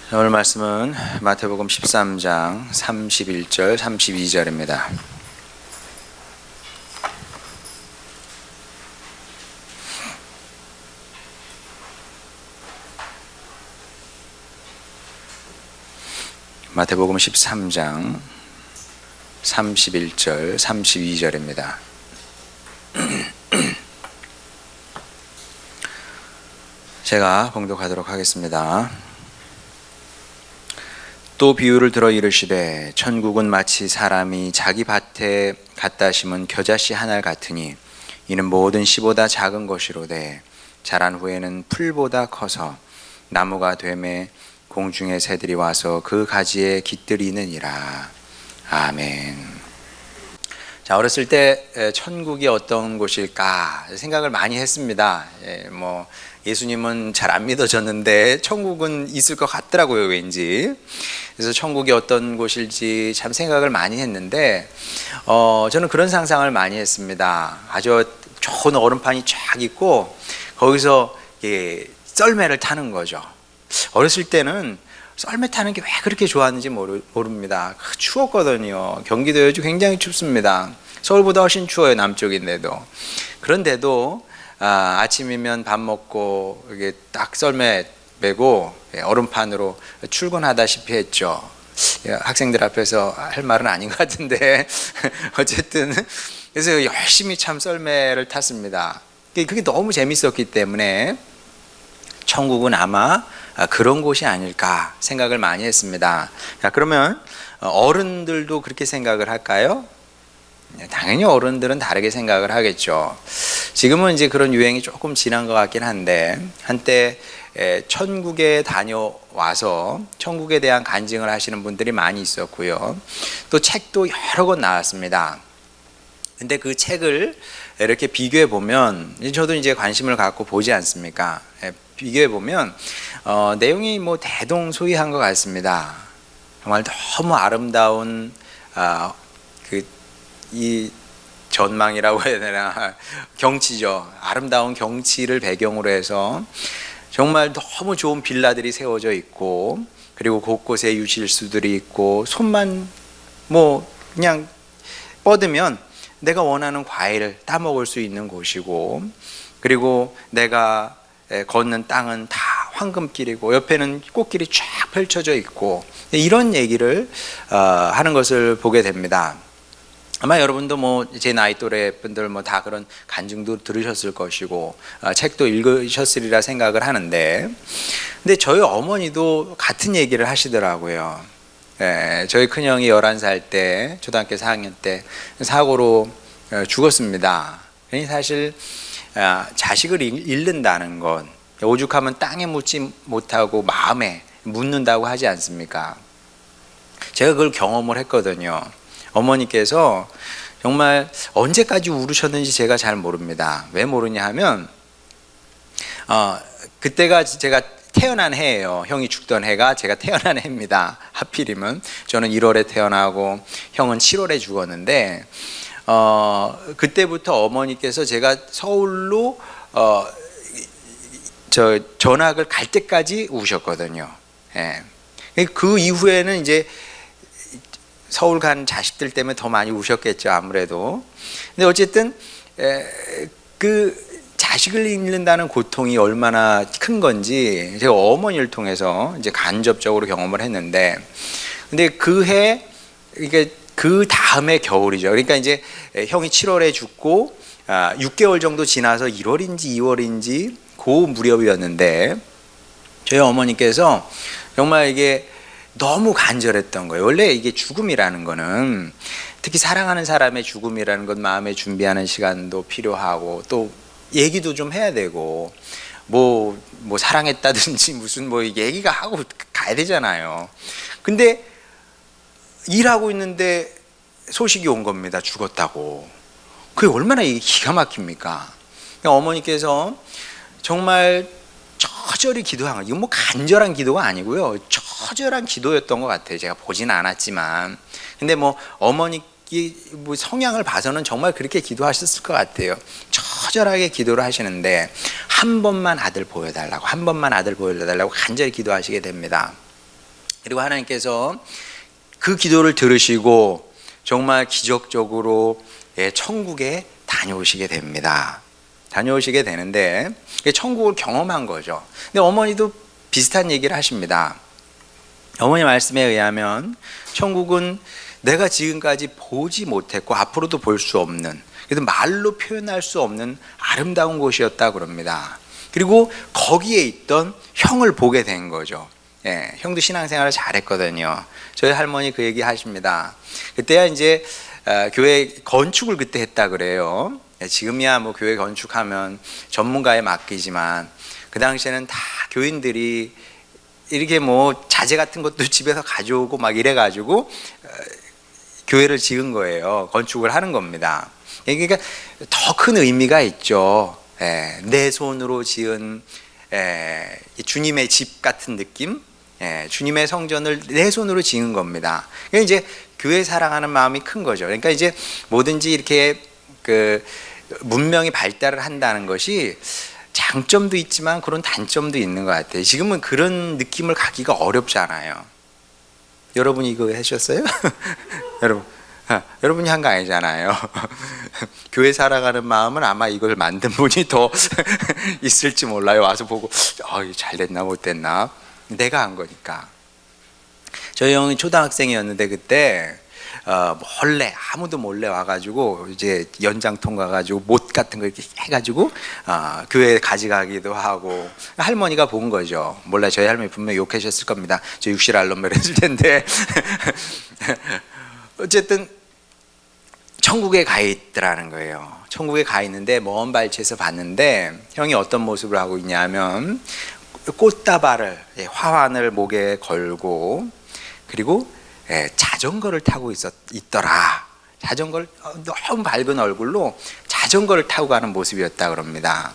오늘 말씀은 마태복음 13장 31절 32절입니다. 마태복음 13장 31절 32절입니다. 제가 봉독하도록 하겠습니다. 또 비유를 들어 이르시되 천국은 마치 사람이 자기 밭에 갖다 심은 겨자씨 하나 같으니 이는 모든 씨보다 작은 것이로되 자란 후에는 풀보다 커서 나무가 되매 공중의 새들이 와서 그 가지에 깃들이느니라. 아멘. 자, 어렸을 때 천국이 어떤 곳일까 생각을 많이 했습니다. 예수님은 잘 안 믿어졌는데 천국은 있을 것 같더라고요, 왠지. 그래서 천국이 어떤 곳일지 참 생각을 많이 했는데 저는 그런 상상을 많이 했습니다. 아주 좋은 얼음판이 쫙 있고 거기서 썰매를 타는 거죠. 어렸을 때는 썰매 타는 게 왜 그렇게 좋았는지 모릅니다. 추웠거든요. 경기도 요즘 굉장히 춥습니다. 서울보다 훨씬 추워요, 남쪽인데도. 그런데도 아침이면 밥 먹고 이게 딱 썰매 메고 얼음판으로 출근하다시피 했죠. 학생들 앞에서 할 말은 아닌 것 같은데 어쨌든 그래서 열심히 참 썰매를 탔습니다. 그게 너무 재밌었기 때문에 천국은 아마 그런 곳이 아닐까 생각을 많이 했습니다. 자, 그러면 어른들도 그렇게 생각을 할까요? 당연히 어른들은 다르게 생각을 하겠죠. 지금은 이제 그런 유행이 조금 지난 것 같긴 한데 한때 천국에 다녀와서 천국에 대한 간증을 하시는 분들이 많이 있었고요. 또 책도 여러 권 나왔습니다. 근데 그 책을 이렇게 비교해 보면 저도 이제 관심을 갖고 보지 않습니까? 비교해 보면 내용이 대동소이한 것 같습니다. 정말 너무 아름다운 이 전망이라고 해야 되나, 경치죠. 아름다운 경치를 배경으로 해서 정말 너무 좋은 빌라들이 세워져 있고, 그리고 곳곳에 유실수들이 있고, 손만 그냥 뻗으면 내가 원하는 과일을 따먹을 수 있는 곳이고, 그리고 내가 걷는 땅은 다 황금길이고 옆에는 꽃길이 쫙 펼쳐져 있고, 이런 얘기를 하는 것을 보게 됩니다. 아마 여러분도 제 나이 또래 분들 다 그런 간증도 들으셨을 것이고 책도 읽으셨으리라 생각을 하는데, 근데 저희 어머니도 같은 얘기를 하시더라고요. 저희 큰형이 11살 때, 초등학교 4학년 때 사고로 죽었습니다. 사실 자식을 잃는다는 건 오죽하면 땅에 묻지 못하고 마음에 묻는다고 하지 않습니까? 제가 그걸 경험을 했거든요. 어머니께서 정말 언제까지 울으셨는지 제가 잘 모릅니다. 왜 모르냐 하면 그때가 제가 태어난 해예요. 형이 죽던 해가 제가 태어난 해입니다. 하필이면 저는 1월에 태어나고 형은 7월에 죽었는데 그때부터 어머니께서 제가 서울로 전학을 갈 때까지 우셨거든요. 그 이후에는 이제 서울 간 자식들 때문에 더 많이 우셨겠죠, 아무래도. 근데 어쨌든 그 자식을 잃는다는 고통이 얼마나 큰 건지 제가 어머니를 통해서 이제 간접적으로 경험을 했는데, 근데 이게 그 다음에 겨울이죠. 그러니까 이제 형이 7월에 죽고 6개월 정도 지나서 1월인지 2월인지 그 무렵이었는데 저희 어머니께서 정말 이게 너무 간절했던 거예요. 원래 이게 죽음이라는 거는, 특히 사랑하는 사람의 죽음이라는 건 마음에 준비하는 시간도 필요하고 또 얘기도 좀 해야 되고 사랑했다든지 무슨 얘기가 하고 가야 되잖아요. 근데 일하고 있는데 소식이 온 겁니다. 죽었다고. 그게 얼마나 기가 막힙니까? 어머니께서 정말 처절히 기도한 거, 이건 간절한 기도가 아니고요, 처절한 기도였던 것 같아요. 제가 보지는 않았지만. 근데 어머니 성향을 봐서는 정말 그렇게 기도하셨을 것 같아요. 처절하게 기도를 하시는데 한 번만 아들 보여달라고 간절히 기도하시게 됩니다. 그리고 하나님께서 그 기도를 들으시고 정말 기적적으로 천국에 다녀오시게 됩니다. 다녀오시게 되는데 천국을 경험한 거죠. 근데 어머니도 비슷한 얘기를 하십니다. 어머니 말씀에 의하면 천국은 내가 지금까지 보지 못했고 앞으로도 볼 수 없는, 그래도 말로 표현할 수 없는 아름다운 곳이었다 그럽니다. 그리고 거기에 있던 형을 보게 된 거죠. 형도 신앙생활을 잘했거든요. 저희 할머니 그 얘기 하십니다. 그때야 이제 교회 건축을 그때 했다 그래요. 지금이야 뭐 교회 건축하면 전문가에 맡기지만 그 당시에는 다 교인들이 이렇게 뭐 자재 같은 것도 집에서 가져오고 막 이래가지고 교회를 지은 거예요. 건축을 하는 겁니다. 그러니까 더 큰 의미가 있죠. 내 손으로 지은 주님의 집 같은 느낌, 주님의 성전을 내 손으로 지은 겁니다. 그러니까 이제 교회 사랑하는 마음이 큰 거죠. 그러니까 이제 뭐든지 이렇게 그 문명이 발달을 한다는 것이 장점도 있지만 그런 단점도 있는 것 같아요. 지금은 그런 느낌을 갖기가 어렵잖아요. 여러분이 이거 하셨어요? 여러분이 한 거 아니잖아요. 교회 살아가는 마음은 아마 이걸 만든 분이 더 있을지 몰라요. 와서 보고 잘 됐나 못 됐나. 내가 한 거니까. 저희 형이 초등학생이었는데 그때 몰래 아무도 몰래 와가지고 이제 연장통 가가지고 못 같은 거 이렇게 해가지고 교회 가져가기도 하고 할머니가 본 거죠. 몰라 저희 할머니 분명히 욕하셨을 겁니다. 저 육실알론멜 했을 텐데 어쨌든 천국에 가 있더라는 거예요. 천국에 가 있는데 먼 발치에서 봤는데 형이 어떤 모습을 하고 있냐면 꽃다발을 화환을 목에 걸고 그리고 자전거를 타고 있더라. 자전거를 너무 밝은 얼굴로 자전거를 타고 가는 모습이었다 그럽니다.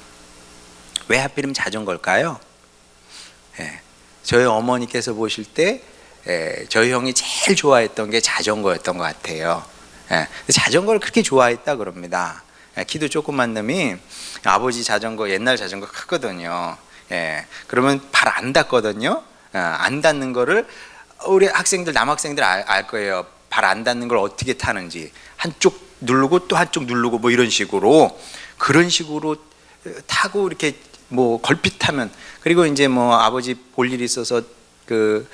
왜 하필이면 자전거일까요? 저희 어머니께서 보실 때 저희 형이 제일 좋아했던 게 자전거였던 것 같아요. 자전거를 그렇게 좋아했다 그럽니다. 키도 조그만 놈이 아버지 자전거 옛날 자전거 크거든요. 그러면 발 안 닿거든요. 안 닿는 거를 우리 학생들 남학생들 알 거예요. 발 안 닿는 걸 어떻게 타는지 한쪽 누르고 또 한쪽 누르고 뭐 이런 식으로 그런 식으로 타고 이렇게 뭐 걸핏하면 그리고 이제 뭐 아버지 볼 일이 있어서 그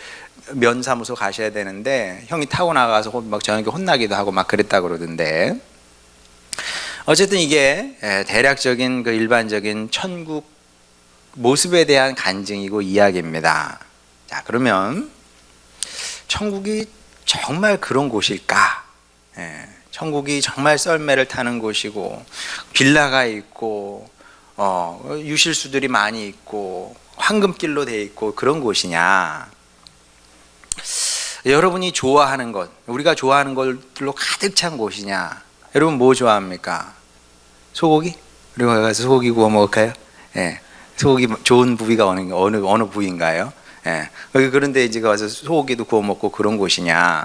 면사무소 가셔야 되는데 형이 타고 나가서 막 저녁에 혼나기도 하고 막 그랬다 그러던데 어쨌든 이게 대략적인 그 일반적인 천국 모습에 대한 간증이고 이야기입니다. 자 그러면 천국이 정말 그런 곳일까? 천국이 정말 썰매를 타는 곳이고 빌라가 있고 유실수들이 많이 있고 황금길로 돼 있고 그런 곳이냐? 여러분이 좋아하는 것, 우리가 좋아하는 것들로 가득 찬 곳이냐? 여러분 뭐 좋아합니까? 소고기? 우리가 가서 소고기 구워 먹을까요? 소고기 좋은 부위가 어느 부위인가요? 그런데 이제 가서 소고기도 구워 먹고 그런 곳이냐?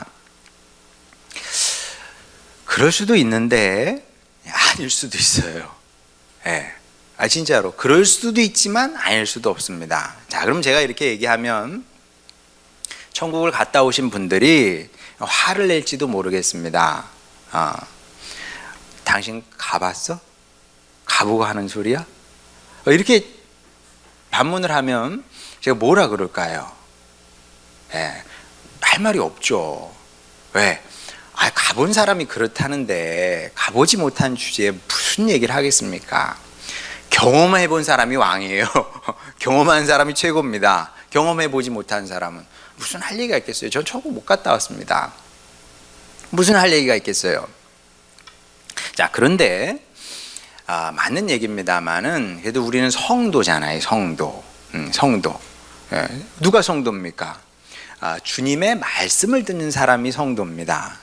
그럴 수도 있는데 아닐 수도 있어요. 진짜로 그럴 수도 있지만 아닐 수도 없습니다. 자, 그럼 제가 이렇게 얘기하면 천국을 갔다 오신 분들이 화를 낼지도 모르겠습니다. 당신 가봤어? 가보고 하는 소리야? 이렇게 반문을 하면 제가 뭐라 그럴까요? 할 말이 없죠. 왜? 가본 사람이 그렇다는데 가보지 못한 주제에 무슨 얘기를 하겠습니까? 경험해 본 사람이 왕이에요. 경험한 사람이 최고입니다. 경험해 보지 못한 사람은 무슨 할 얘기가 있겠어요? 전 천국 못 갔다 왔습니다. 무슨 할 얘기가 있겠어요? 자, 그런데 맞는 얘기입니다만은 그래도 우리는 성도잖아요. 성도. 누가 성도입니까? 주님의 말씀을 듣는 사람이 성도입니다.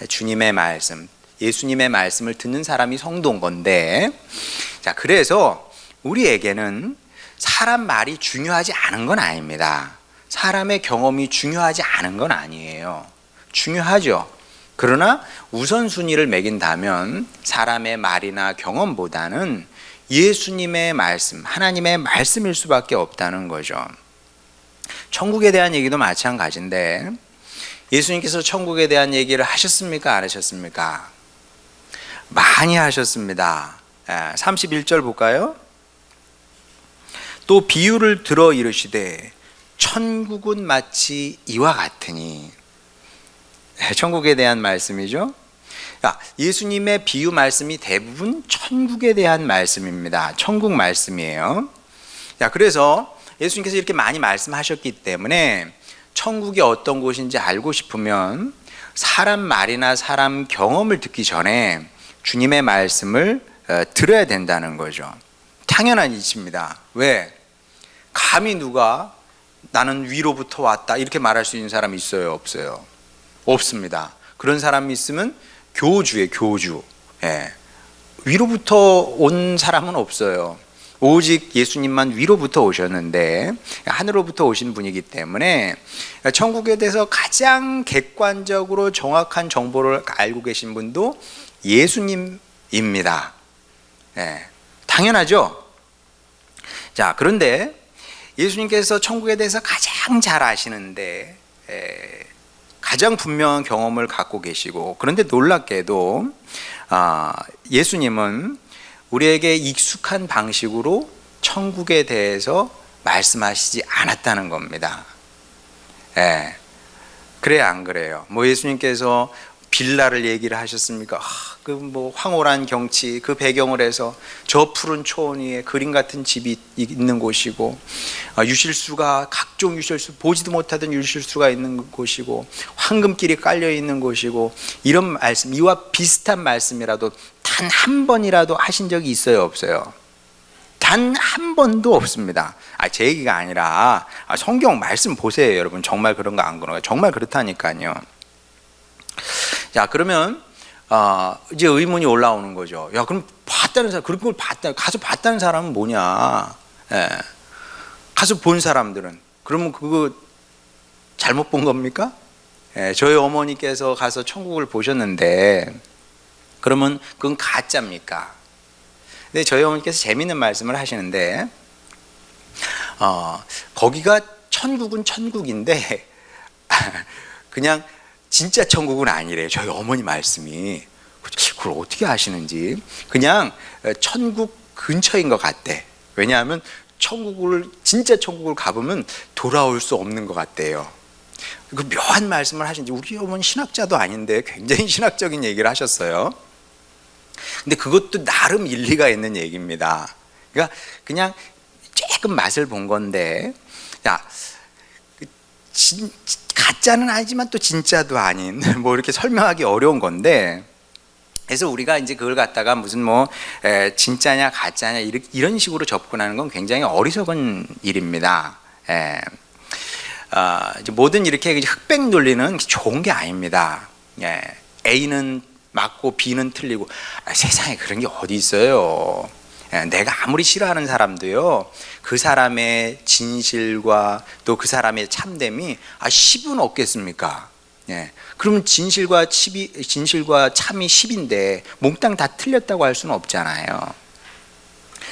주님의 말씀, 예수님의 말씀을 듣는 사람이 성도인 건데, 자, 그래서 우리에게는 사람 말이 중요하지 않은 건 아닙니다. 사람의 경험이 중요하지 않은 건 아니에요. 중요하죠. 그러나 우선순위를 매긴다면 사람의 말이나 경험보다는 예수님의 말씀, 하나님의 말씀일 수밖에 없다는 거죠. 천국에 대한 얘기도 마찬가지인데 예수님께서 천국에 대한 얘기를 하셨습니까? 안 하셨습니까? 많이 하셨습니다. 31절 볼까요? 또 비유를 들어 이르시되 천국은 마치 이와 같으니. 천국에 대한 말씀이죠. 예수님의 비유 말씀이 대부분 천국에 대한 말씀입니다. 천국 말씀이에요. 그래서 예수님께서 이렇게 많이 말씀하셨기 때문에 천국이 어떤 곳인지 알고 싶으면 사람 말이나 사람 경험을 듣기 전에 주님의 말씀을 들어야 된다는 거죠. 당연한 이치입니다. 왜? 감히 누가 나는 위로부터 왔다 이렇게 말할 수 있는 사람이 있어요? 없어요? 없습니다. 그런 사람이 있으면 교주예요. 교주. 위로부터 온 사람은 없어요. 오직 예수님만 위로부터 오셨는데 하늘로부터 오신 분이기 때문에 천국에 대해서 가장 객관적으로 정확한 정보를 알고 계신 분도 예수님입니다. 당연하죠. 자, 그런데 예수님께서 천국에 대해서 가장 잘 아시는데 가장 분명한 경험을 갖고 계시고, 그런데 놀랍게도 예수님은 우리에게 익숙한 방식으로 천국에 대해서 말씀하시지 않았다는 겁니다. 그래요, 안 그래요? 예수님께서 빌라를 얘기를 하셨습니까? 그 황홀한 경치, 그 배경을 해서 저 푸른 초원 위에 그림 같은 집이 있는 곳이고, 유실수가 각종 유실수, 보지도 못하던 유실수가 있는 곳이고, 황금길이 깔려 있는 곳이고, 이런 말씀, 이와 비슷한 말씀이라도 단 한 번이라도 하신 적이 있어요, 없어요? 단 한 번도 없습니다. 제 얘기가 아니라 성경 말씀 보세요, 여러분. 정말 그런가 안 그런가? 정말 그렇다니까요. 자, 그러면 이제 의문이 올라오는 거죠. 그럼 봤다는 사람, 그런 걸 가서 봤다는 사람은 뭐냐? 가서 본 사람들은 그러면 그거 잘못 본 겁니까? 저희 어머니께서 가서 천국을 보셨는데 그러면 그건 가짜입니까? 근데 저희 어머니께서 재밌는 말씀을 하시는데 거기가 천국은 천국인데 그냥 진짜 천국은 아니래요. 저희 어머니 말씀이. 그걸 어떻게 아시는지. 그냥 천국 근처인 것 같대. 왜냐하면 진짜 천국을 가보면 돌아올 수 없는 것 같대요. 그 묘한 말씀을 하신지, 우리 어머니 신학자도 아닌데 굉장히 신학적인 얘기를 하셨어요. 근데 그것도 나름 일리가 있는 얘기입니다. 그러니까 그냥 조금 맛을 본 건데, 가짜는 아니지만 또 진짜도 아닌, 이렇게 설명하기 어려운 건데, 그래서 우리가 이제 그걸 갖다가 무슨 진짜냐 가짜냐 이런 식으로 접근하는 건 굉장히 어리석은 일입니다. 뭐든 이렇게 흑백 논리는 좋은 게 아닙니다. A는 맞고 B는 틀리고, 세상에 그런 게 어디 있어요. 내가 아무리 싫어하는 사람도요, 그 사람의 진실과 또 그 사람의 참됨이 10은 없겠습니까? 그러면 진실과 참이 10인데 몽땅 다 틀렸다고 할 수는 없잖아요.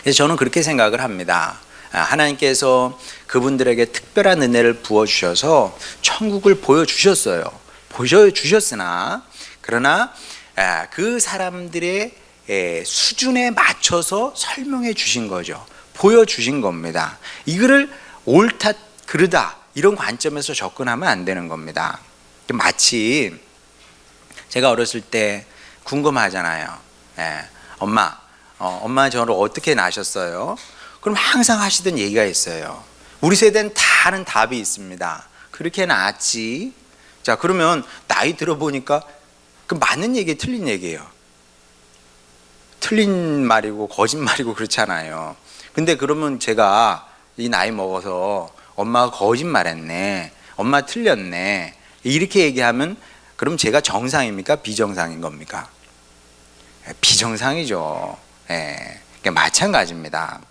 그래서 저는 그렇게 생각을 합니다. 하나님께서 그분들에게 특별한 은혜를 부어주셔서 천국을 보여주셨어요. 보여주셨으나 그러나 그 사람들의 수준에 맞춰서 설명해 주신 거죠. 보여주신 겁니다. 이거를 옳다 그르다 이런 관점에서 접근하면 안 되는 겁니다. 마치 제가 어렸을 때 궁금하잖아요. 엄마 저를 어떻게 낳으셨어요? 그럼 항상 하시던 얘기가 있어요. 우리 세대는 다 아는 답이 있습니다. 그렇게 낳았지. 자, 그러면 나이 들어보니까 그 맞는 얘기 틀린 얘기예요. 틀린 말이고 거짓말이고 그렇잖아요. 근데 그러면 제가 이 나이 먹어서 엄마가 거짓말했네, 엄마 틀렸네 이렇게 얘기하면 그럼 제가 정상입니까? 비정상인 겁니까? 비정상이죠. 마찬가지입니다.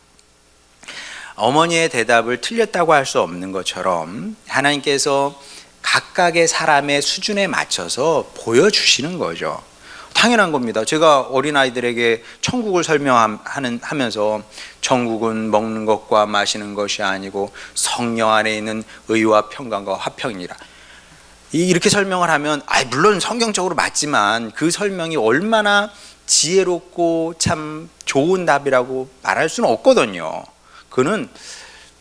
어머니의 대답을 틀렸다고 할 수 없는 것처럼 하나님께서 각각의 사람의 수준에 맞춰서 보여주시는 거죠. 당연한 겁니다. 제가 어린아이들에게 천국을 설명하면서 천국은 먹는 것과 마시는 것이 아니고 성령 안에 있는 의와 평강과 화평이라 이렇게 설명을 하면 물론 성경적으로 맞지만 그 설명이 얼마나 지혜롭고 참 좋은 답이라고 말할 수는 없거든요. 그는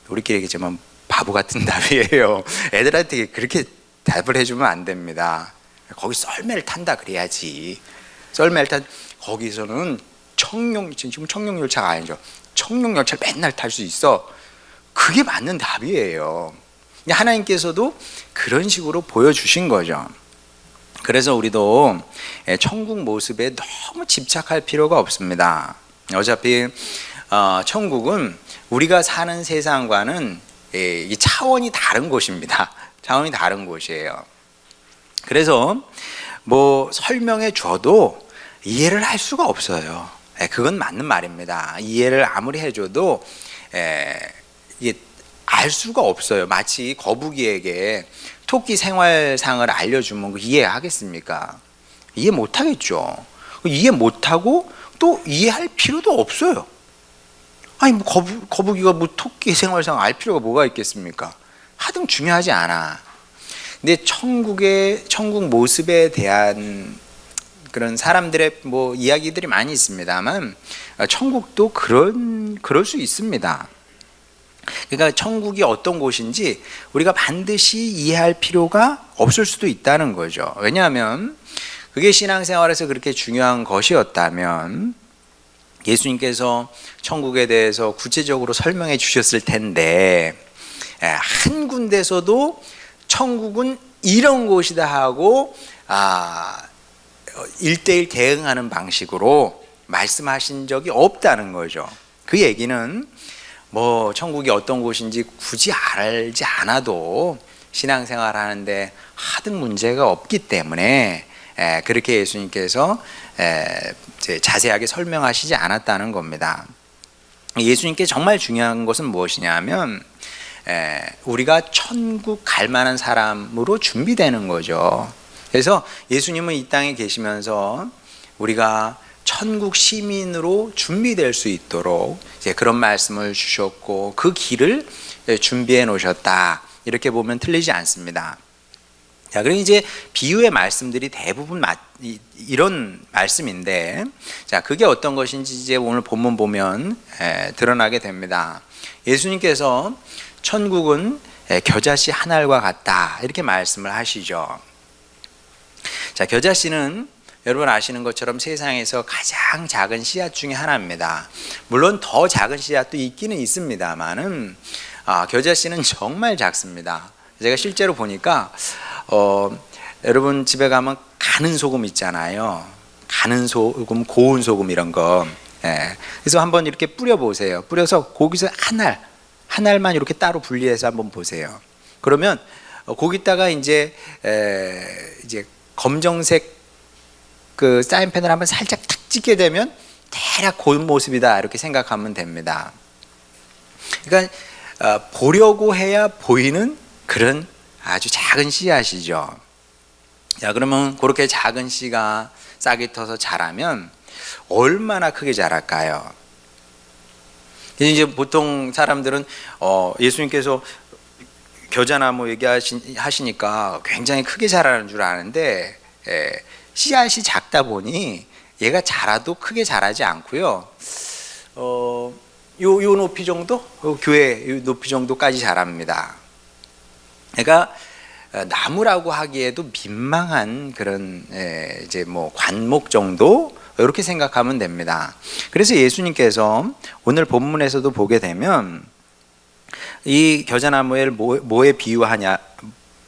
우리끼리 얘기하지만 바보 같은 답이에요. 애들한테 그렇게 답을 해주면 안 됩니다. 거기 썰매를 탄다 그래야지. 썰매를 탄 거기서는 지금 청룡열차가 아니죠. 청룡열차를 맨날 탈 수 있어. 그게 맞는 답이에요. 하나님께서도 그런 식으로 보여주신 거죠. 그래서 우리도 천국 모습에 너무 집착할 필요가 없습니다. 어차피 천국은 우리가 사는 세상과는 이 차원이 다른 곳입니다. 차원이 다른 곳이에요. 그래서 뭐 설명해 줘도 이해를 할 수가 없어요. 그건 맞는 말입니다. 이해를 아무리 해줘도 이게 알 수가 없어요. 마치 거북이에게 토끼 생활상을 알려주면 이해하겠습니까? 이해 못하겠죠. 이해 못하고 또 이해할 필요도 없어요. 아니 뭐 거북이가 뭐 토끼 생활상 알 필요가 뭐가 있겠습니까? 하등 중요하지 않아. 근데 천국 모습에 대한 그런 사람들의 뭐 이야기들이 많이 있습니다만 천국도 그럴 수 있습니다. 그러니까 천국이 어떤 곳인지 우리가 반드시 이해할 필요가 없을 수도 있다는 거죠. 왜냐하면 그게 신앙생활에서 그렇게 중요한 것이었다면 예수님께서 천국에 대해서 구체적으로 설명해 주셨을 텐데 한 군데서도 천국은 이런 곳이다 하고 1대1 대응하는 방식으로 말씀하신 적이 없다는 거죠. 그 얘기는 뭐 천국이 어떤 곳인지 굳이 알지 않아도 신앙생활 하는데 하등 문제가 없기 때문에 그렇게 예수님께서 자세하게 설명하시지 않았다는 겁니다. 예수님께 정말 중요한 것은 무엇이냐면 우리가 천국 갈 만한 사람으로 준비되는 거죠. 그래서 예수님은 이 땅에 계시면서 우리가 천국 시민으로 준비될 수 있도록 이제 그런 말씀을 주셨고 그 길을 준비해 놓으셨다. 이렇게 보면 틀리지 않습니다. 자, 그럼 이제 비유의 말씀들이 대부분 이런 말씀인데, 자, 그게 어떤 것인지 이제 오늘 본문 보면 드러나게 됩니다. 예수님께서 천국은 겨자씨 한 알과 같다 이렇게 말씀을 하시죠. 자, 겨자씨는 여러분 아시는 것처럼 세상에서 가장 작은 씨앗 중에 하나입니다. 물론 더 작은 씨앗도 있기는 있습니다만은 겨자씨는 정말 작습니다. 제가 실제로 보니까 여러분 집에 가면 가는 소금 있잖아요. 가는 소금, 고운 소금 이런 거. 그래서 한번 이렇게 뿌려 보세요. 뿌려서 거기서 한 알만 이렇게 따로 분리해서 한번 보세요. 그러면 거기다가 이제 검정색 그 사인펜을 한번 살짝 탁 찍게 되면 대략 고운 모습이다 이렇게 생각하면 됩니다. 그러니까 보려고 해야 보이는 그런 아주 작은 씨앗이죠. 자, 그러면 그렇게 작은 씨가 싹이 터서 자라면 얼마나 크게 자랄까요? 이제 보통 사람들은 예수님께서 겨자나무 얘기하시니까 굉장히 크게 자라는 줄 아는데 씨앗이 작다 보니 얘가 자라도 크게 자라지 않고요. 요 높이 정도? 교회 요 높이 정도까지 자랍니다. 그러니까 나무라고 하기에도 민망한 그런 이제 뭐 관목 정도 이렇게 생각하면 됩니다. 그래서 예수님께서 오늘 본문에서도 보게 되면 이 겨자나무를 뭐에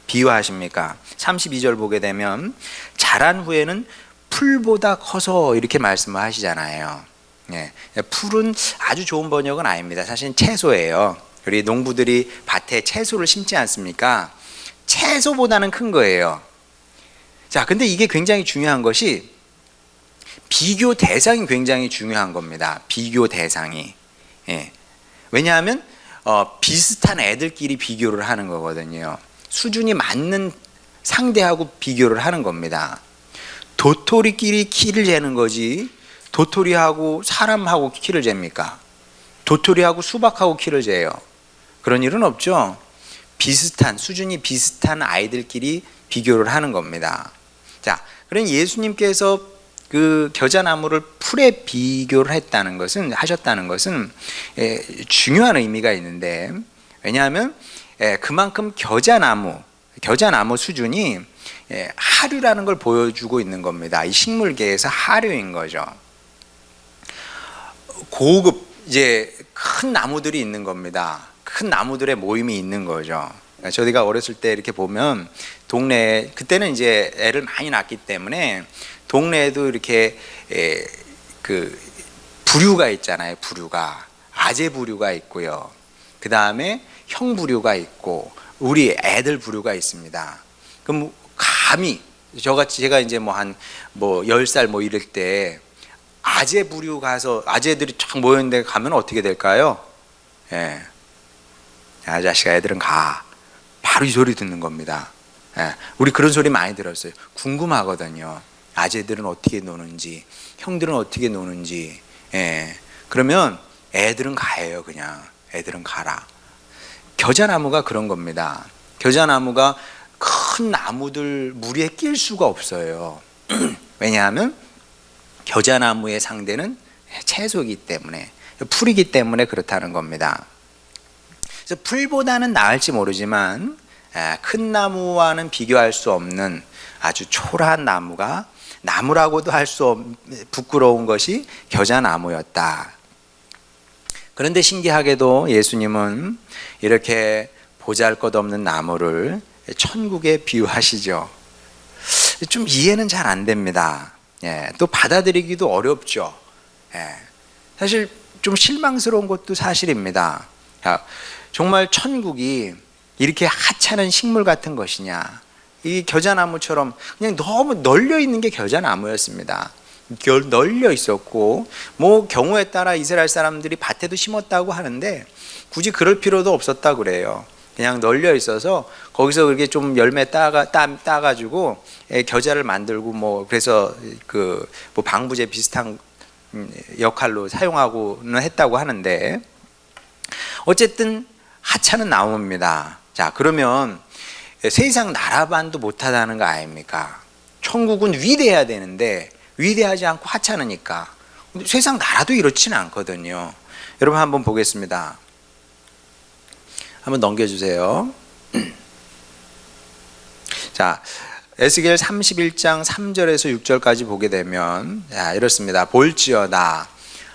비유하십니까? 32절 보게 되면 자란 후에는 풀보다 커서 이렇게 말씀을 하시잖아요. 풀은 아주 좋은 번역은 아닙니다. 사실 채소예요. 우리 농부들이 밭에 채소를 심지 않습니까? 채소보다는 큰 거예요. 자, 근데 이게 굉장히 중요한 것이 비교 대상이 굉장히 중요한 겁니다. 비교 대상이. 왜냐하면 비슷한 애들끼리 비교를 하는 거거든요. 수준이 맞는 상대하고 비교를 하는 겁니다. 도토리끼리 키를 재는 거지 도토리하고 사람하고 키를 잽니까? 도토리하고 수박하고 키를 재요. 그런 일은 없죠. 수준이 비슷한 아이들끼리 비교를 하는 겁니다. 자, 그럼 예수님께서 그 겨자나무를 풀에 비교를 하셨다는 것은 중요한 의미가 있는데, 왜냐하면 그만큼 겨자나무 수준이 하류라는 걸 보여주고 있는 겁니다. 이 식물계에서 하류인 거죠. 고급 이제 큰 나무들이 있는 겁니다. 큰 나무들의 모임이 있는 거죠. 저희가 어렸을 때 이렇게 보면 동네에, 그때는 이제 애를 많이 낳기 때문에 동네에도 이렇게 그 부류가 있잖아요. 부류가 아재 부류가 있고요. 그 다음에 형 부류가 있고 우리 애들 부류가 있습니다. 그럼 감히 제가 이제 한 10살 이럴 때 아재 부류 가서 아재들이 쫙 모였는데 가면 어떻게 될까요? 예. 아자씨가 애들은 가. 바로 이 소리 듣는 겁니다. 예. 우리 그런 소리 많이 들었어요. 궁금하거든요. 아재들은 어떻게 노는지, 형들은 어떻게 노는지. 예. 그러면 애들은 가요, 그냥. 애들은 가라. 겨자나무가 그런 겁니다. 겨자나무가 큰 나무들 무리에 낄 수가 없어요. 왜냐하면 겨자나무의 상대는 채소이기 때문에, 풀이기 때문에 그렇다는 겁니다. 그래서 풀보다는 나을지 모르지만 큰 나무와는 비교할 수 없는 아주 초라한 나무라고도 할 수 없는 부끄러운 것이 겨자나무였다. 그런데 신기하게도 예수님은 이렇게 보잘것없는 나무를 천국에 비유하시죠. 좀 이해는 잘 안 됩니다. 또 받아들이기도 어렵죠. 사실 좀 실망스러운 것도 사실입니다. 정말 천국이 이렇게 하찮은 식물 같은 것이냐. 이 겨자나무처럼 그냥 너무 널려 있는 게 겨자나무였습니다. 널려 있었고, 경우에 따라 이스라엘 사람들이 밭에도 심었다고 하는데 굳이 그럴 필요도 없었다 그래요. 그냥 널려 있어서 거기서 그렇게 좀 열매 따가지고 겨자를 만들고 그래서 방부제 비슷한 역할로 사용하고는 했다고 하는데, 어쨌든 하찮은 나무입니다. 자, 그러면 세상 나라반도 못하다는 거 아닙니까? 천국은 위대해야 되는데 위대하지 않고 하찮으니까. 근데 세상 나라도 이렇지는 않거든요. 여러분 한번 보겠습니다. 한번 넘겨주세요. 자, 에스겔 31장 3절에서 6절까지 보게 되면 이렇습니다. 볼지어다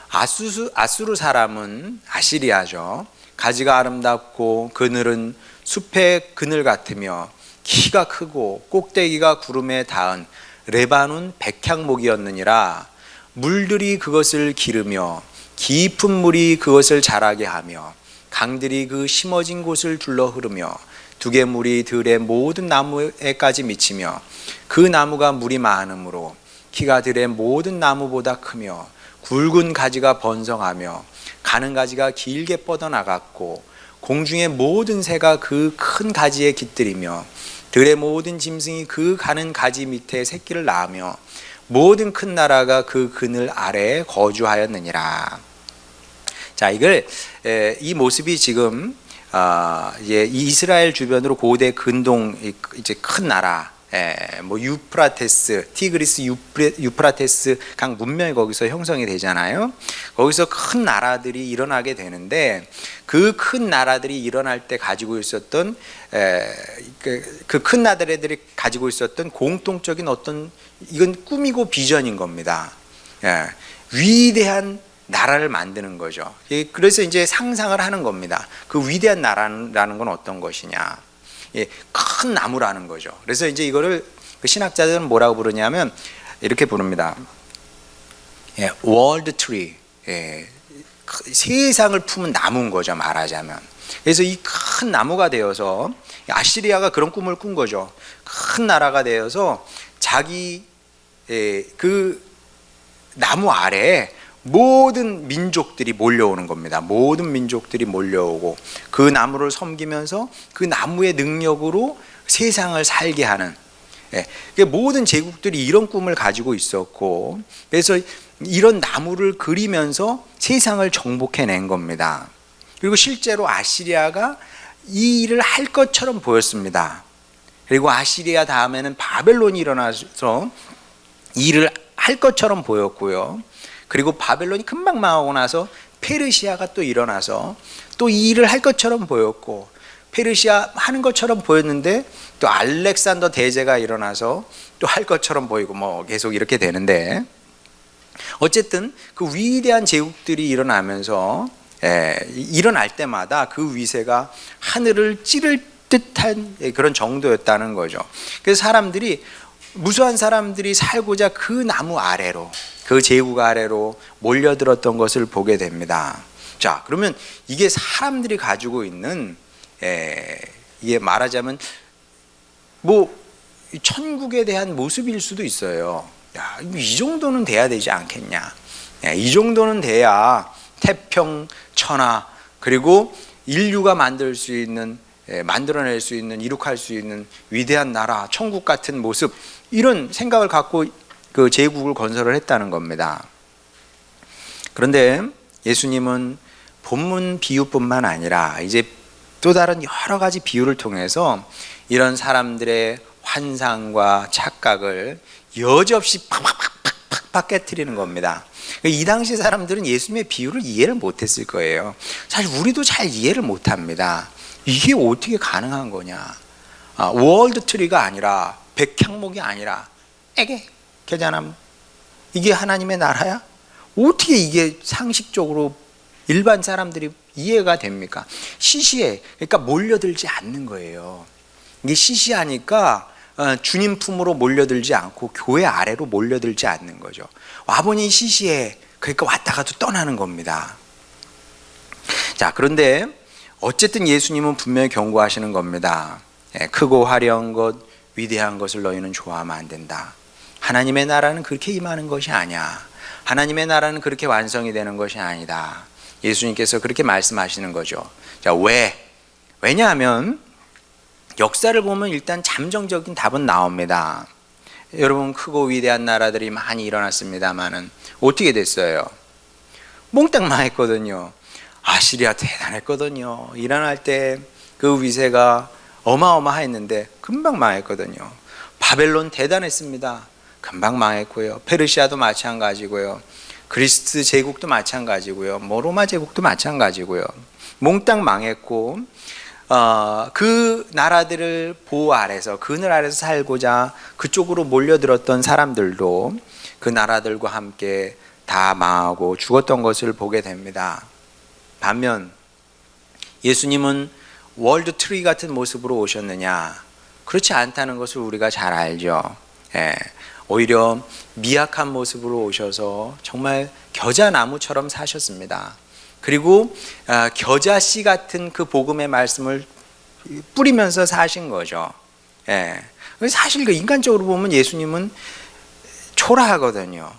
아수르 사람은 아시리아죠. 가지가 아름답고 그늘은 숲의 그늘 같으며 키가 크고 꼭대기가 구름에 닿은 레바논 백향목이었느니라. 물들이 그것을 기르며 깊은 물이 그것을 자라게 하며 강들이 그 심어진 곳을 둘러 흐르며 두개물이 들의 모든 나무에까지 미치며 그 나무가 물이 많으므로 키가 들의 모든 나무보다 크며 굵은 가지가 번성하며 가는 가지가 길게 뻗어나갔고 공중의 모든 새가 그 큰 가지에 깃들이며 들의 모든 짐승이 그 가는 가지 밑에 새끼를 낳으며 모든 큰 나라가 그 그늘 아래에 거주하였느니라. 자, 이 모습이 지금 이제 이스라엘 주변으로 고대 근동 이제 큰 나라, 유프라테스, 티그리스 유프라테스 강 문명이 거기서 형성이 되잖아요. 거기서 큰 나라들이 일어나게 되는데, 그 큰 나라들이 일어날 때 가지고 있었던 그 큰 나라들이 가지고 있었던 공통적인 이건 꿈이고 비전인 겁니다. 위대한 나라를 만드는 거죠. 그래서 이제 상상을 하는 겁니다. 그 위대한 나라라는 건 어떤 것이냐. 큰 나무라는 거죠. 그래서 이제 이거를 신학자들은 뭐라고 부르냐면 이렇게 부릅니다. 월드 트리. 세상을 품은 나무인 거죠, 말하자면. 그래서 이 큰 나무가 되어서 아시리아가 그런 꿈을 꾼 거죠. 큰 나라가 되어서 자기 그 나무 아래에 모든 민족들이 몰려오는 겁니다. 모든 민족들이 몰려오고 그 나무를 섬기면서 그 나무의 능력으로 세상을 살게 하는, 모든 제국들이 이런 꿈을 가지고 있었고, 그래서 이런 나무를 그리면서 세상을 정복해낸 겁니다. 그리고 실제로 아시리아가 이 일을 할 것처럼 보였습니다. 그리고 아시리아 다음에는 바벨론이 일어나서 이 일을 할 것처럼 보였고요. 그리고 바벨론이 금방 망하고 나서 페르시아가 또 일어나서 또 이 일을 할 것처럼 보였고, 페르시아 하는 것처럼 보였는데 또 알렉산더 대제가 일어나서 또 할 것처럼 보이고, 뭐 계속 이렇게 되는데, 어쨌든 그 위대한 제국들이 일어나면서 일어날 때마다 그 위세가 하늘을 찌를 듯한 그런 정도였다는 거죠. 그래서 사람들이, 무수한 사람들이 살고자 그 나무 아래로, 그 제국 아래로 몰려들었던 것을 보게 됩니다. 자, 그러면 이게 사람들이 가지고 있는, 이게 말하자면 뭐 천국에 대한 모습일 수도 있어요. 야, 이 정도는 돼야 되지 않겠냐. 이 정도는 돼야 태평 천하, 그리고 인류가 만들 수 있는, 만들어낼 수 있는, 이룩할 수 있는 위대한 나라, 천국 같은 모습, 이런 생각을 갖고 그 제국을 건설을 했다는 겁니다. 그런데 예수님은 본문 비유뿐만 아니라 이제 또 다른 여러 가지 비유를 통해서 이런 사람들의 환상과 착각을 여지없이 팍팍팍팍 깨트리는 겁니다. 이 당시 사람들은 예수님의 비유를 이해를 못했을 거예요. 사실 우리도 잘 이해를 못합니다. 이게 어떻게 가능한 거냐. 월드 트리가 아니라, 백향목이 아니라 에게 겨자나무, 이게 하나님의 나라야? 어떻게 이게 상식적으로 일반 사람들이 이해가 됩니까? 시시해. 그러니까 몰려들지 않는 거예요. 이게 시시하니까 주님 품으로 몰려들지 않고 교회 아래로 몰려들지 않는 거죠. 와보니 시시해. 그러니까 왔다가도 떠나는 겁니다. 자, 그런데 어쨌든 예수님은 분명히 경고하시는 겁니다. 크고 화려한 것, 위대한 것을 너희는 좋아하면 안 된다. 하나님의 나라는 그렇게 임하는 것이 아니야. 하나님의 나라는 그렇게 완성이 되는 것이 아니다. 예수님께서 그렇게 말씀하시는 거죠. 자, 왜냐하면 역사를 보면 일단 잠정적인 답은 나옵니다. 여러분, 크고 위대한 나라들이 많이 일어났습니다만은 어떻게 됐어요? 몽땅 망했거든요. 아시리아 대단했거든요. 일어날 때 그 위세가 어마어마했는데 금방 망했거든요. 바벨론 대단했습니다. 금방 망했고요. 페르시아도 마찬가지고요. 그리스 제국도 마찬가지고요. 로마 제국도 마찬가지고요. 몽땅 망했고, 그 나라들을 보호 아래서, 그늘 아래서 살고자 그쪽으로 몰려들었던 사람들도 그 나라들과 함께 다 망하고 죽었던 것을 보게 됩니다. 반면 예수님은 월드 트리 같은 모습으로 오셨느냐? 그렇지 않다는 것을 우리가 잘 알죠. 오히려 미약한 모습으로 오셔서 정말 겨자나무처럼 사셨습니다. 그리고 겨자씨 같은 그 복음의 말씀을 뿌리면서 사신 거죠. 사실 인간적으로 보면 예수님은 초라하거든요.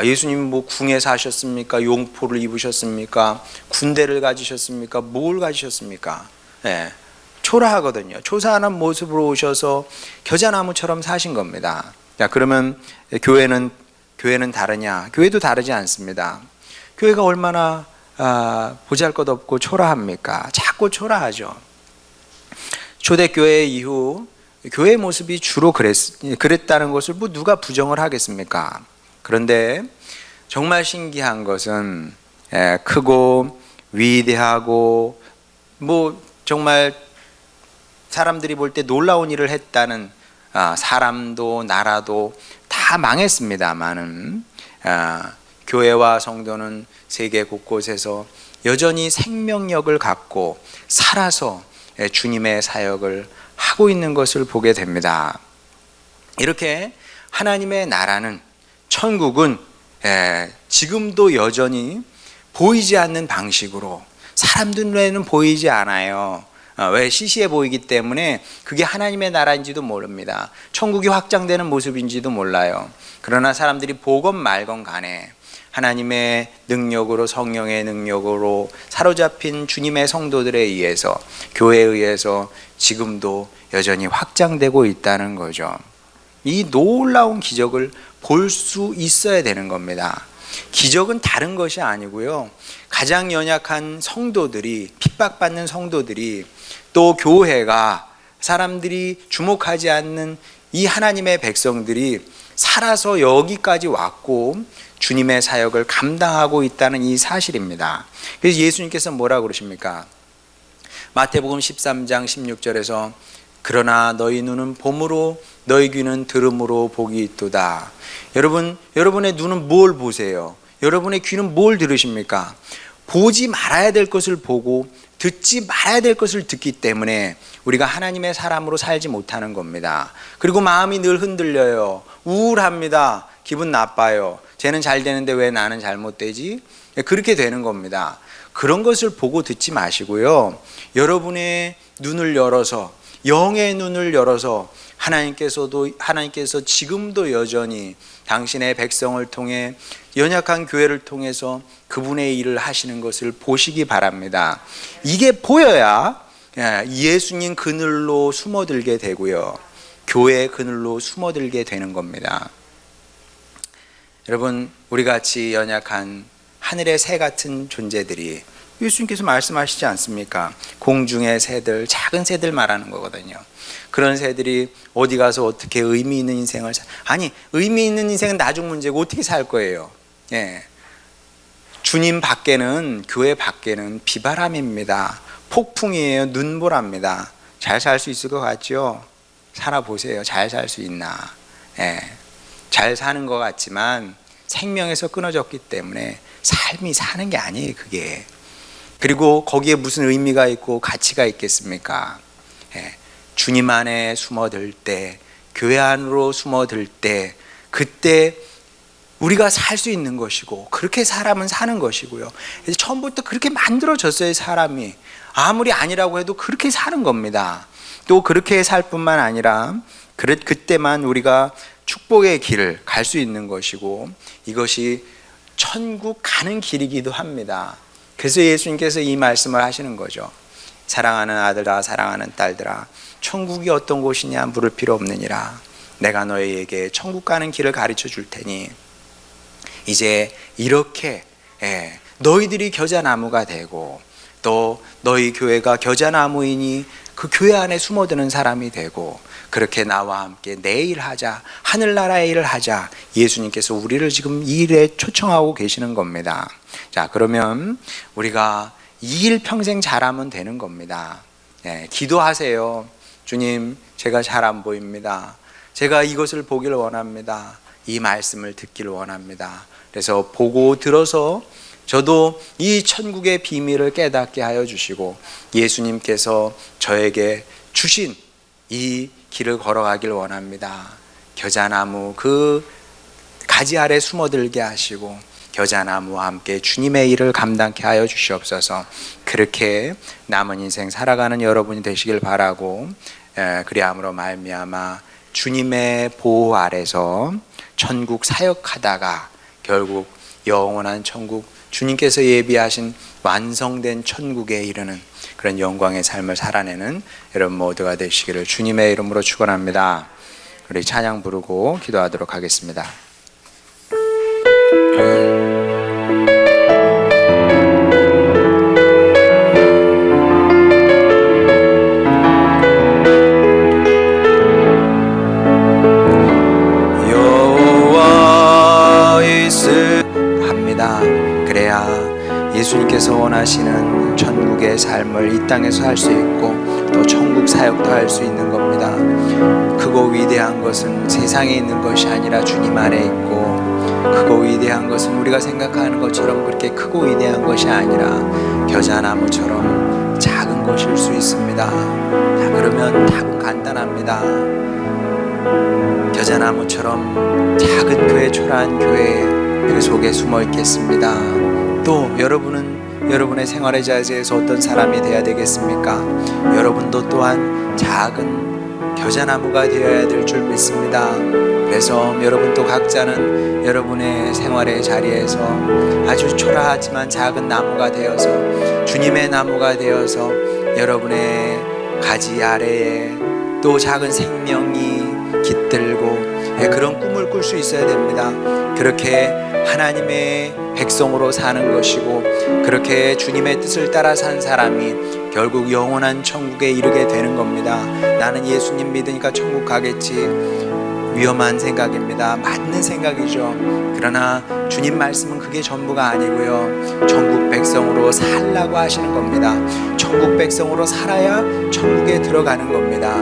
예수님은 뭐 궁에 사셨습니까? 용포를 입으셨습니까? 군대를 가지셨습니까? 뭘 가지셨습니까? 초라하거든요. 초사한 모습으로 오셔서 겨자나무처럼 사신 겁니다. 자, 그러면 교회는 다르냐? 교회도 다르지 않습니다. 교회가 얼마나 보잘것없고 초라합니까? 자꾸 초라하죠. 초대교회 이후 교회의 모습이 주로 그랬다는 것을 뭐 누가 부정을 하겠습니까? 그런데 정말 신기한 것은 크고 위대하고 뭐 정말 사람들이 볼 때 놀라운 일을 했다는 사람도 나라도 다 망했습니다만은 교회와 성도는 세계 곳곳에서 여전히 생명력을 갖고 살아서 주님의 사역을 하고 있는 것을 보게 됩니다. 이렇게 하나님의 나라는, 천국은 지금도 여전히 보이지 않는 방식으로, 사람들 눈에는 보이지 않아요. 왜? 시시해 보이기 때문에 그게 하나님의 나라인지도 모릅니다. 천국이 확장되는 모습인지도 몰라요. 그러나 사람들이 보건 말건 간에 하나님의 능력으로, 성령의 능력으로 사로잡힌 주님의 성도들에 의해서, 교회에 의해서 지금도 여전히 확장되고 있다는 거죠. 이 놀라운 기적을 볼 수 있어야 되는 겁니다. 기적은 다른 것이 아니고요, 가장 연약한 성도들이, 핍박받는 성도들이, 또 교회가, 사람들이 주목하지 않는 이 하나님의 백성들이 살아서 여기까지 왔고 주님의 사역을 감당하고 있다는 이 사실입니다. 그래서 예수님께서 뭐라고 그러십니까? 마태복음 13장 16절에서 그러나 너희 눈은 봄으로 너희 귀는 들음으로 복이 있도다. 여러분의 눈은 뭘 보세요? 여러분의 귀는 뭘 들으십니까? 보지 말아야 될 것을 보고 듣지 말아야 될 것을 듣기 때문에 우리가 하나님의 사람으로 살지 못하는 겁니다. 그리고 마음이 늘 흔들려요. 우울합니다. 기분 나빠요. 쟤는 잘 되는데 왜 나는 잘못되지? 그렇게 되는 겁니다. 그런 것을 보고 듣지 마시고요, 여러분의 눈을 열어서, 영의 눈을 열어서 하나님께서 지금도 여전히 당신의 백성을 통해, 연약한 교회를 통해서 그분의 일을 하시는 것을 보시기 바랍니다. 이게 보여야 예수님 그늘로 숨어들게 되고요, 교회의 그늘로 숨어들게 되는 겁니다. 여러분, 우리 같이 연약한 하늘의 새 같은 존재들이, 예수님께서 말씀하시지 않습니까? 공중의 새들, 작은 새들 말하는 거거든요. 그런 새들이 어디 가서 어떻게 의미 있는 인생을 의미 있는 인생은 나중 문제고 어떻게 살 거예요? 주님 밖에는, 교회 밖에는 비바람입니다. 폭풍이에요. 눈보라입니다. 잘 살 수 있을 것 같죠? 살아보세요. 잘 살 수 있나? 잘 사는 것 같지만 생명에서 끊어졌기 때문에 삶이 사는 게 아니에요, 그게. 그리고 거기에 무슨 의미가 있고 가치가 있겠습니까? 주님 안에 숨어들 때, 교회 안으로 숨어들 때, 그때 우리가 살 수 있는 것이고, 그렇게 사람은 사는 것이고요. 그래서 처음부터 그렇게 만들어졌어요. 사람이 아무리 아니라고 해도 그렇게 사는 겁니다. 또 그렇게 살 뿐만 아니라 그때만 우리가 축복의 길을 갈 수 있는 것이고, 이것이 천국 가는 길이기도 합니다. 그래서 예수님께서 이 말씀을 하시는 거죠. 사랑하는 아들아, 사랑하는 딸들아, 천국이 어떤 곳이냐 물을 필요 없느니라. 내가 너희에게 천국 가는 길을 가르쳐 줄 테니 이제 이렇게 너희들이 겨자나무가 되고, 또 너희 교회가 겨자나무이니 그 교회 안에 숨어드는 사람이 되고, 그렇게 나와 함께 내 일하자, 하늘나라의 일을 하자. 예수님께서 우리를 지금 이 일에 초청하고 계시는 겁니다. 자, 그러면 우리가 이 일 평생 잘하면 되는 겁니다. 기도하세요. 주님, 제가 잘 안 보입니다. 제가 이것을 보기를 원합니다. 이 말씀을 듣기를 원합니다. 그래서 보고 들어서 저도 이 천국의 비밀을 깨닫게 하여 주시고, 예수님께서 저에게 주신 이 길을 걸어가길 원합니다. 겨자나무 그 가지 아래 숨어들게 하시고, 겨자나무와 함께 주님의 일을 감당케 하여 주시옵소서. 그렇게 남은 인생 살아가는 여러분이 되시길 바라고, 그리함으로 말미암아 주님의 보호 아래서 천국 사역하다가 결국 영원한 천국, 주님께서 예비하신 완성된 천국에 이르는 그런 영광의 삶을 살아내는 여러분 모두가 되시기를 주님의 이름으로 축원합니다. 우리 찬양 부르고 기도하도록 하겠습니다. 그래야 예수님께서 원하시는 천국의 삶을 이 땅에서 할 수 있고, 또 천국 사역도 할 수 있는 겁니다. 크고 위대한 것은 세상에 있는 것이 아니라 주님 안에 있고, 크고 위대한 것은 우리가 생각하는 것처럼 그렇게 크고 위대한 것이 아니라 겨자나무처럼 작은 것일 수 있습니다. 자, 그러면 답은 간단합니다. 겨자나무처럼 작은 교회, 초라한 교회 그 속에 숨어 있겠습니다. 또 여러분은 여러분의 생활의 자리에서 어떤 사람이 되어야 되겠습니까? 여러분도 또한 작은 겨자나무가 되어야 될 줄 믿습니다. 그래서 여러분도 각자는 여러분의 생활의 자리에서 아주 초라하지만 작은 나무가 되어서, 주님의 나무가 되어서 여러분의 가지 아래에 또 작은 생명이 깃들고 그런 꿈을 꿀 수 있어야 됩니다. 그렇게 하나님의 백성으로 사는 것이고, 그렇게 주님의 뜻을 따라 산 사람이 결국 영원한 천국에 이르게 되는 겁니다. 나는 예수님 믿으니까 천국 가겠지. 위험한 생각입니다. 맞는 생각이죠. 그러나 주님 말씀은 그게 전부가 아니고요, 천국 백성으로 살라고 하시는 겁니다. 천국 백성으로 살아야 천국에 들어가는 겁니다.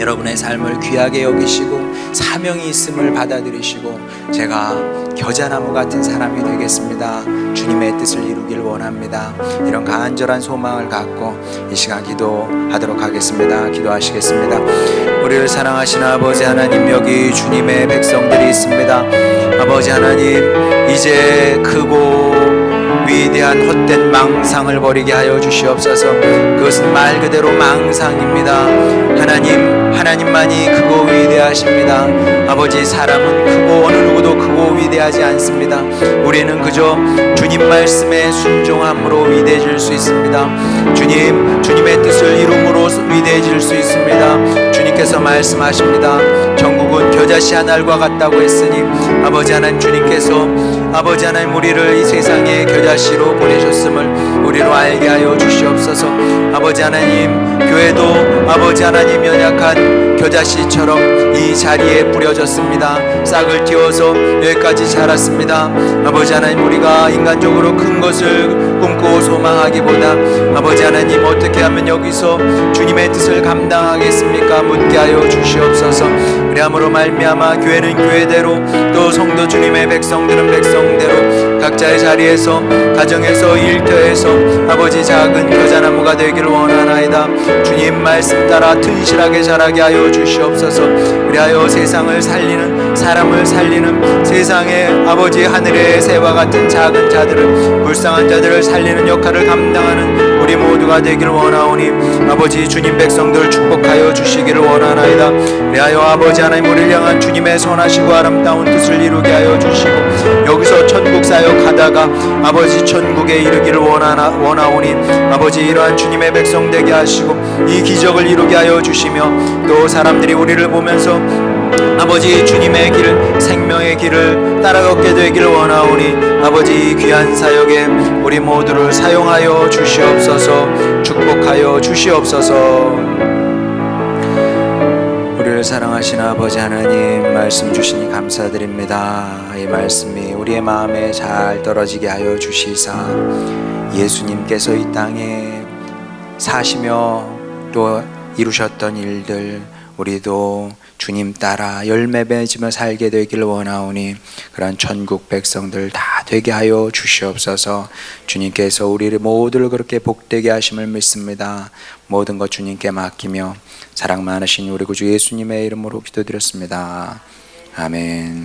여러분의 삶을 귀하게 여기시고 사명이 있음을 받아들이시고, 제가 겨자나무 같은 사람이 되겠습니다, 주님의 뜻을 이루길 원합니다, 이런 간절한 소망을 갖고 이 시간 기도하도록 하겠습니다. 기도하시겠습니다. 우리를 사랑하시는 아버지 하나님, 여기 주님의 백성들이 있습니다. 아버지 하나님, 이제 크고 위대한 헛된 망상을 버리게 하여 주시옵소서. 그것은 말 그대로 망상입니다. 하나님만이 크고 위대하십니다. 아버지, 사람은 크고 어느 누구도 크고 위대하지 않습니다. 우리는 그저 주님 말씀에 순종함으로 위대해질 수 있습니다. 주님의 뜻을 이룸으로 위대해질 수 있습니다. 주님께서 말씀하십니다. 전국은 겨자씨 한 알과 같다고 했으니, 아버지 하나님, 주님께서 아버지 하나님 우리를 이 세상에 겨자씨로 보내셨음을 우리로 알게 하여 주시옵소서. 아버지 하나님, 교회도 아버지 하나님 연약한 겨자씨처럼 이 자리에 뿌려졌습니다. 싹을 틔워서 여기까지 자랐습니다. 아버지 하나님, 우리가 인간적으로 큰 것을 꿈꾸고 소망하기보다 아버지 하나님, 어떻게 하면 여기서 주님의 뜻을 감당하겠습니까? 묻게 하여 주시옵소서. 그리함으로 말미암아 교회는 교회대로, 또 성도 주님의 백성들은 백성대로 각자의 자리에서, 가정에서, 일터에서 아버지 작은 겨자나무가 되기를 원하나이다. 주님 말씀 따라 튼실하게 자라게 하여 주시옵소서. 그리하여 세상을 살리는, 사람을 살리는, 세상의 아버지 하늘의 새와 같은 작은 자들을, 불쌍한 자들을 살리는 역할을 감당하는 우리 모두가 되기를 원하오니, 아버지 주님 백성들을 축복하여 주시기를 원하나이다. 그리하여 아버지 하나님, 우리를 향한 주님의 선하시고 아름다운 뜻을 이루게 하여 주시고, 여기서 천국 사역하다가 아버지 천국에 이르기를 원하오니, 아버지 이러한 주님의 백성 되게 하시고 이 기적을 이루게 하여 주시며, 또 사람들이 우리를 보면서 아버지 주님의 길, 생명의 길을 따라 걷게 되기를 원하오니, 아버지 이 귀한 사역에 우리 모두를 사용하여 주시옵소서. 축복하여 주시옵소서. 우리를 사랑하시는 아버지 하나님, 말씀 주시니 감사드립니다. 이 말씀이 우리의 마음에 잘 떨어지게 하여 주시사, 예수님께서 이 땅에 사시며 또 이루셨던 일들, 우리도 주님 따라 열매 맺으며 살게 되기를 원하오니, 그런 천국 백성들 다 되게 하여 주시옵소서. 주님께서 우리를 모두를 그렇게 복되게 하심을 믿습니다. 모든 것 주님께 맡기며 사랑 많으신 우리 구주 예수님의 이름으로 기도드렸습니다. 아멘.